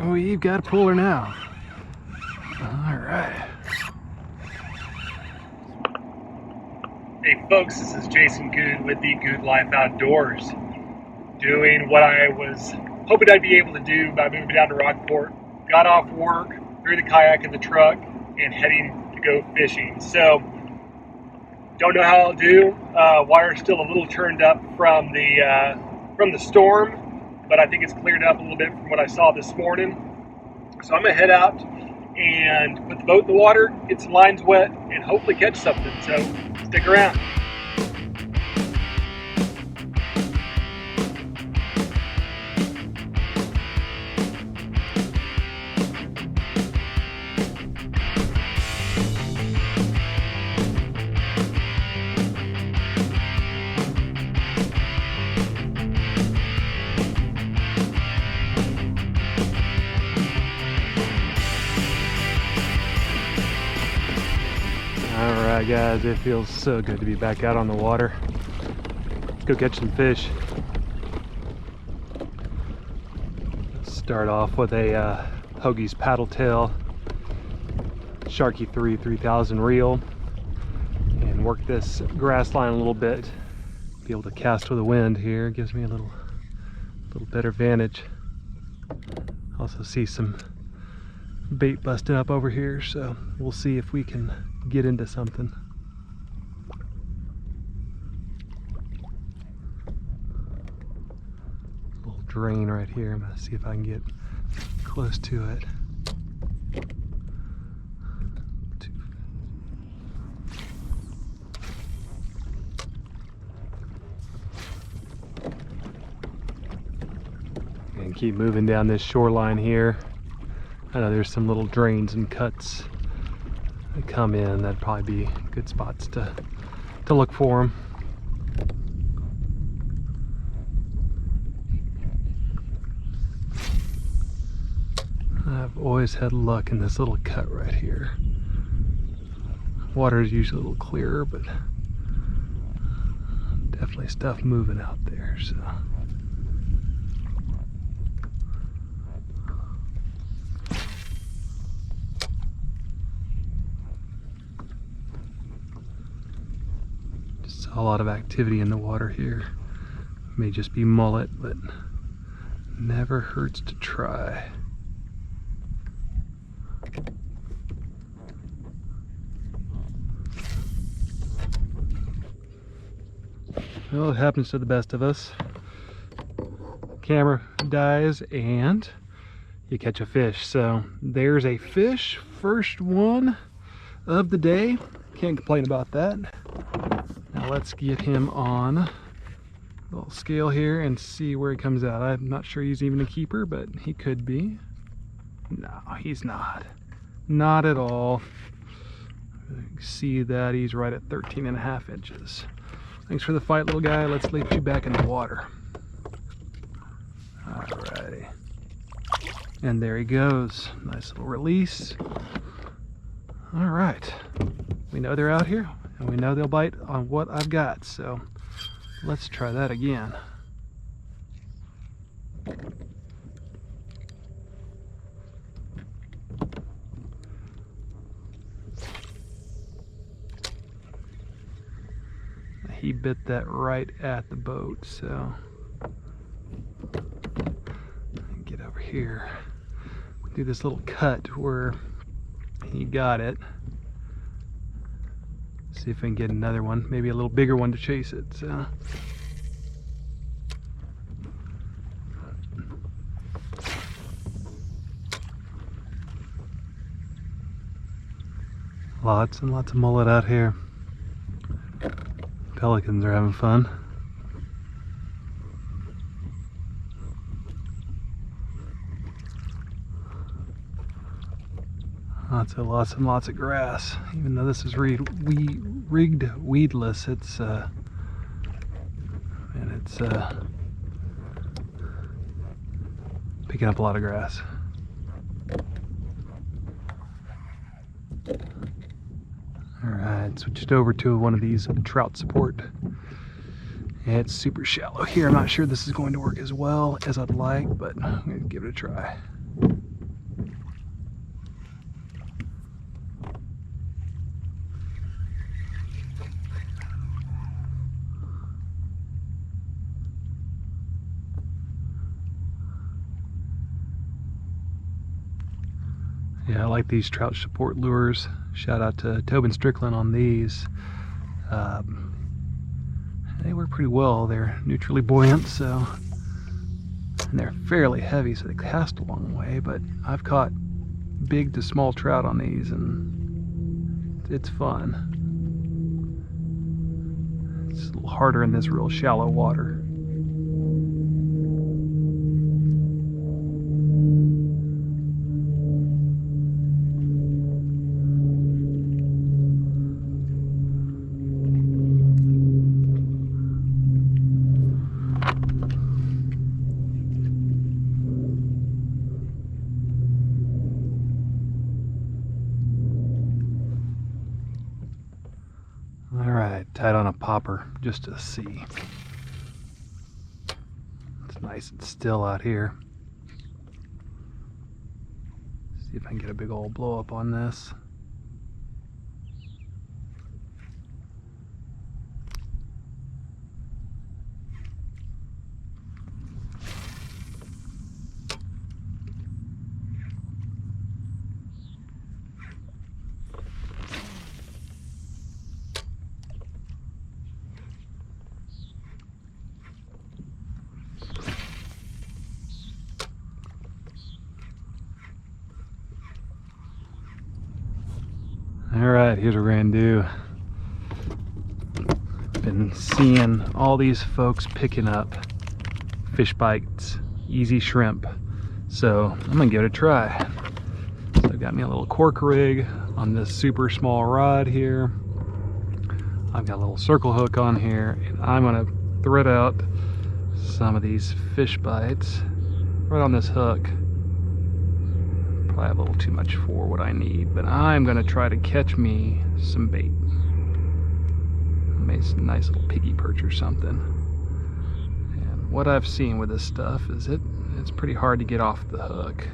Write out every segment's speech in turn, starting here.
We've got a puller now. All right. Hey folks, this is Jason Good with the Good Life Outdoors, doing what I was hoping I'd be able to do by moving down to Rockport. Got off work, threw the kayak in the truck, and heading to go fishing. So, don't know how I'll do. Water's still a little turned up from the storm, but I think it's cleared up a little bit from what I saw this morning. So I'm gonna head out and put the boat in the water, get some lines wet, and hopefully catch something. So stick around. Alright guys, it feels so good to be back out on the water. Let's go catch some fish. Let's start off with a Hoagie's paddle tail Sharky 3000 reel and work this grass line a little bit. Be able to cast with the wind here. Gives me a little better vantage. Also see some bait busting up over here, so we'll see if we can get into something. Little drain right here. I'm gonna see if I can get close to it. And keep moving down this shoreline here. I know there's some little drains and cuts that come in. That'd probably be good spots to look for them. I've always had luck in this little cut right here. Water is usually a little clearer, but definitely stuff moving out there. So. A lot of activity in the water here. May just be mullet, but never hurts to try. Well, it happens to the best of us. Camera dies and you catch a fish. So there's a fish, first one of the day. Can't complain about that. Now let's get him on a little scale here and see where he comes out. I'm not sure he's even a keeper, but he could be. No, he's not. Not at all. You can see that he's right at 13.5 inches. Thanks for the fight, little guy. Let's lead you back in the water. Alrighty. And there he goes. Nice little release. Alright. We know they're out here. And we know they'll bite on what I've got, so let's try that again. He bit that right at the boat, so get over here. Do this little cut where he got it. See if I can get another one, maybe a little bigger one to chase it. So. Lots and lots of mullet out here. Pelicans are having fun. Lots and lots of grass. Even though this is rigged weedless, it's picking up a lot of grass. Alright, switched over to one of these trout support. It's super shallow here. I'm not sure this is going to work as well as I'd like, but I'm going to give it a try. Yeah, I like these trout support lures. Shout out to Tobin Strickland on these. They work pretty well. They're neutrally buoyant, so, and they're fairly heavy, so they cast a long way, but I've caught big to small trout on these, and it's fun. It's a little harder in this real shallow water. Alright, tied on a popper just to see. It's nice and still out here. See if I can get a big old blow up on this. Alright, here's what we're gonna do. Been seeing all these folks picking up fish bites, easy shrimp. So I'm gonna give it a try. So I've got me a little cork rig on this super small rod here. I've got a little circle hook on here, and I'm gonna thread out some of these fish bites right on this hook. Probably have a little too much for what I need, but I'm gonna try to catch me some bait. Maybe some nice little piggy perch or something. And what I've seen with this stuff is it's pretty hard to get off the hook,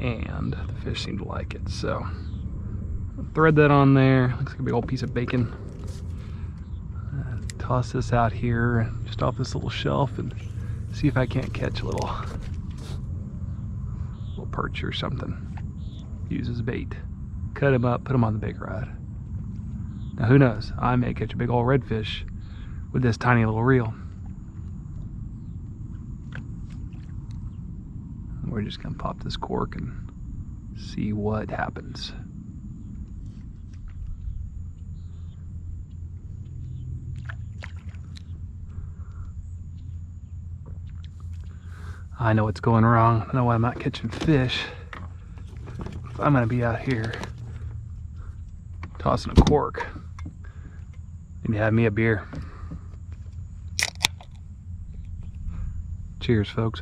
and the fish seem to like it. So I'll thread that on there. Looks like a big old piece of bacon. Toss this out here just off this little shelf and see if I can't catch a little perch or something. Use as bait. Cut him up, put him on the big rod. Now who knows, I may catch a big old redfish with this tiny little reel. We're just gonna pop this cork and see what happens. I know what's going wrong. I know why I'm not catching fish. If I'm gonna be out here tossing a cork, maybe have me a beer. Cheers, folks.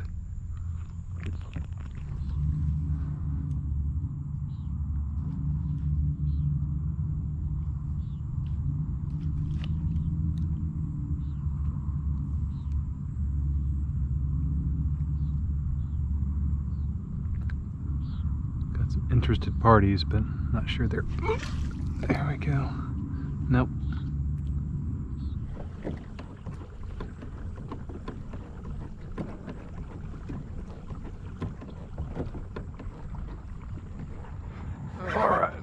Interested parties, but not sure they're. There we go. Nope. All right,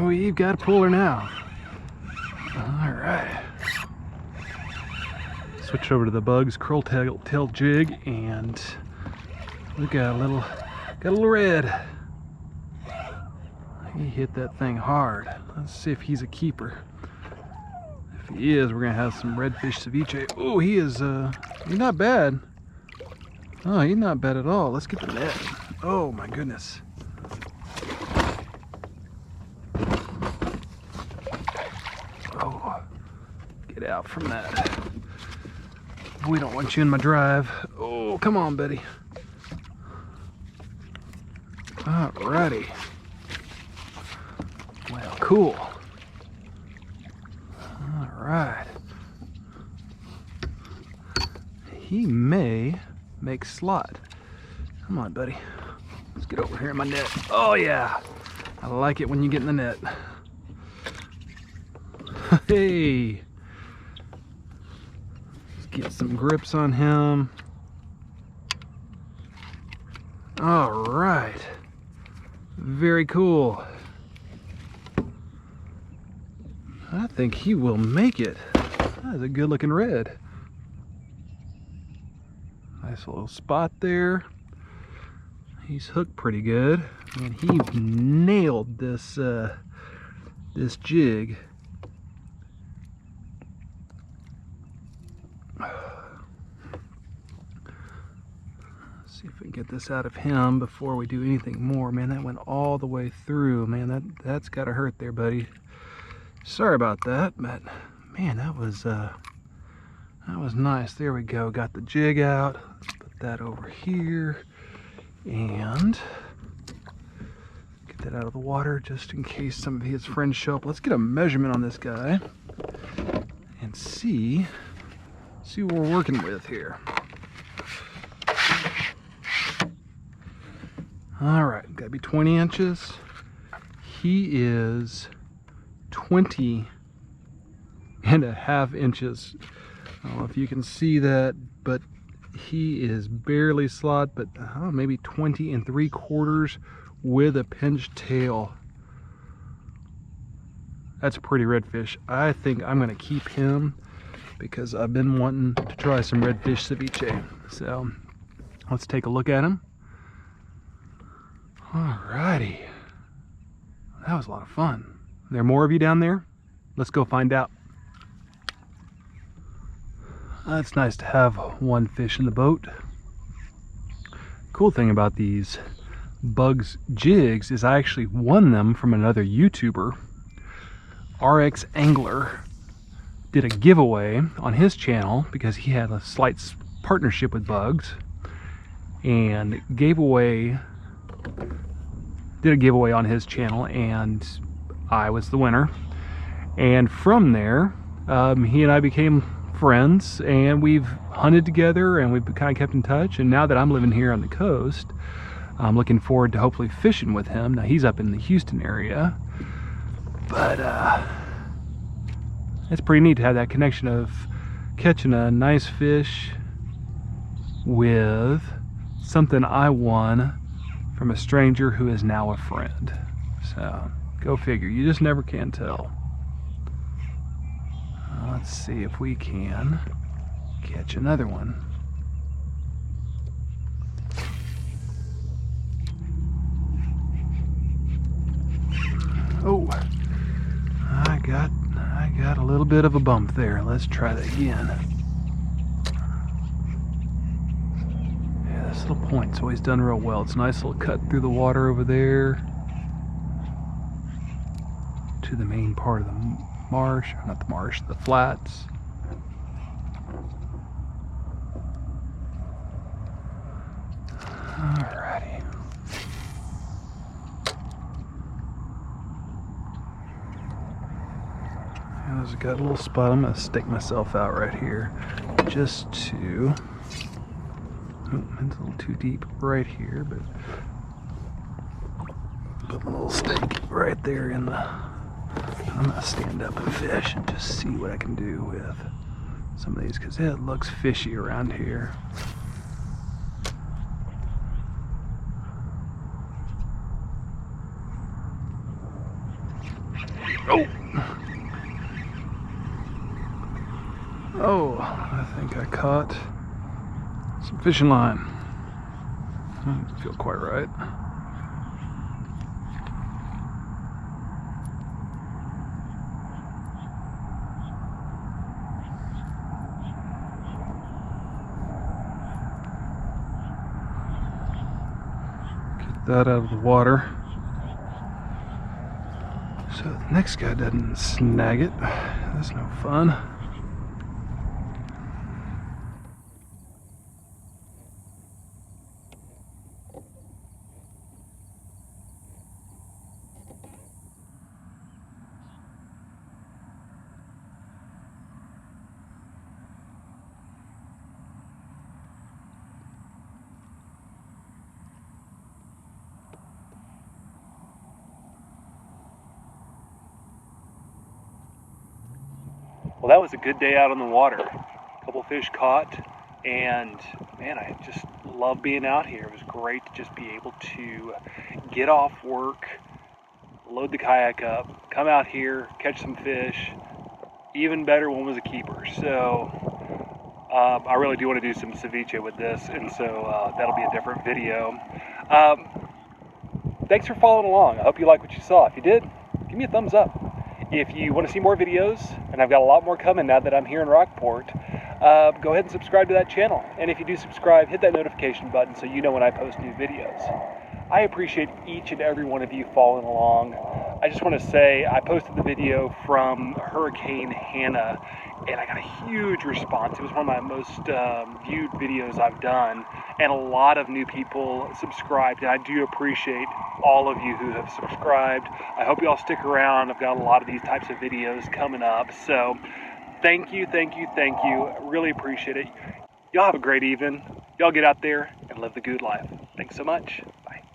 we've got a puller now. All right. Switch over to the Bugs curl tail jig, and we got a little red. He hit that thing hard. Let's see if he's a keeper. If he is, we're gonna have some redfish ceviche. Oh, he is he's not bad. Oh, he's not bad at all. Let's get the net. Oh my goodness. Oh, get out from that. We don't want you in my drive. Oh, come on, Betty. Alrighty. Well, cool. All right. He may make slot. Come on, buddy. Let's get over here in my net. Oh, yeah. I like it when you get in the net. Hey. Let's get some grips on him. All right. Very cool. I think he will make it. That's a good looking red. Nice little spot there. He's hooked pretty good. And he nailed this this jig. See if we can get this out of him before we do anything more. Man, that went all the way through. Man, that's gotta hurt there, buddy. Sorry about that, but man, that was nice. There we go. Got the jig out. Let's put that over here and get that out of the water just in case some of his friends show up. Let's get a measurement on this guy and see what we're working with here. All right, gotta be 20 inches. He is 20.5 inches. I don't know if you can see that, but he is barely slot, but maybe 20 3/4 with a pinched tail. That's a pretty redfish. I think I'm gonna keep him because I've been wanting to try some redfish ceviche. So let's take a look at him. Alrighty, that was a lot of fun. Are there more of you down there? Let's go find out. It's nice to have one fish in the boat. Cool thing about these Bugs jigs is I actually won them from another YouTuber. RX Angler did a giveaway on his channel because he had a slight partnership with Bugs, and did a giveaway on his channel, and I was the winner. And from there, he and I became friends, and we've hunted together, and we've kind of kept in touch. And now that I'm living here on the coast, I'm looking forward to hopefully fishing with him. Now he's up in the Houston area, but it's pretty neat to have that connection of catching a nice fish with something I won from a stranger who is now a friend. So go figure, you just never can tell. Let's see if we can catch another one. Oh, I got a little bit of a bump there. Let's try that again. Yeah, this little point's always done real well. It's a nice little cut through the water over there to the main part of the marsh, not the marsh, the flats. Alrighty. Yeah, there's got a little spot. I'm gonna stake myself out right here just to, oh, it's a little too deep right here, but put a little stake right there in the, I'm gonna stand up and fish and just see what I can do with some of these, because it looks fishy around here. Oh! Oh, I think I caught some fishing line. Doesn't feel quite right. That out of the water so the next guy doesn't snag it. That's no fun. Well, that was a good day out on the water. A couple fish caught, and man, I just love being out here. It was great to just be able to get off work, load the kayak up, come out here, catch some fish. Even better, one was a keeper. So I really do want to do some ceviche with this, and so that'll be a different video. Thanks for following along. I hope you like what you saw. If you did, give me a thumbs up. If you want to see more videos, and I've got a lot more coming now that I'm here in Rockport, go ahead and subscribe to that channel. And if you do subscribe, hit that notification button so you know when I post new videos. I appreciate each and every one of you following along. I just want to say I posted the video from Hurricane Hannah, and I got a huge response. It was one of my most viewed videos I've done, and a lot of new people subscribed, and I do appreciate all of you who have subscribed. I hope you all stick around. I've got a lot of these types of videos coming up, so thank you, thank you, thank you. I really appreciate it. Y'all have a great evening. Y'all get out there and live the good life. Thanks so much. Bye.